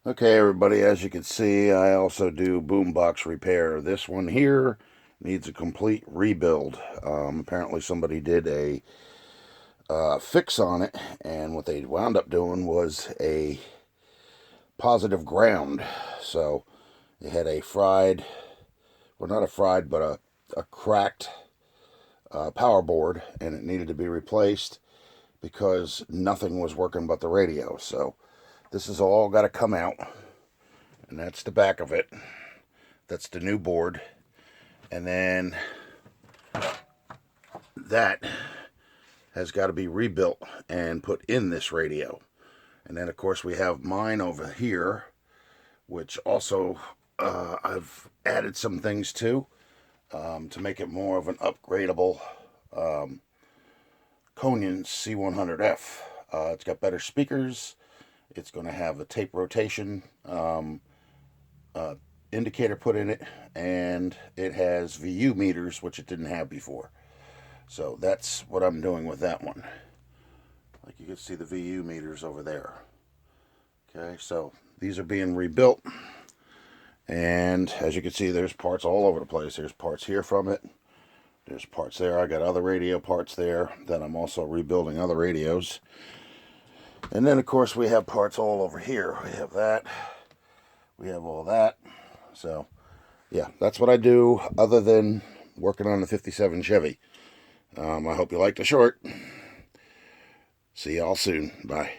Okay, everybody, as you can see, I also do boombox repair. This one here needs a complete rebuild. Apparently somebody did a fix on it, and what they wound up doing was a positive ground. So it had a fried, well, not a fried, but a cracked power board, and it needed to be replaced because nothing was working but the radio. So this has all got to come out, and that's the back of it. That's the new board. And then that has got to be rebuilt and put in this radio. And then, of course, we have mine over here, which also I've added some things to make it more of an upgradable Conyan C100F. It's got better speakers. It's going to have a tape rotation indicator put in it, and it has VU meters, which it didn't have before. So that's what I'm doing with that one. Like you can see the VU meters over there. Okay, so these are being rebuilt. And as you can see, there's parts all over the place. There's parts here from it. There's parts there. I got other radio parts there that I'm also rebuilding other radios. And then, of course, we have parts all over here. We have that. We have all that. So, yeah, that's what I do other than working on the 57 Chevy. I hope you liked the short. See y'all soon. Bye.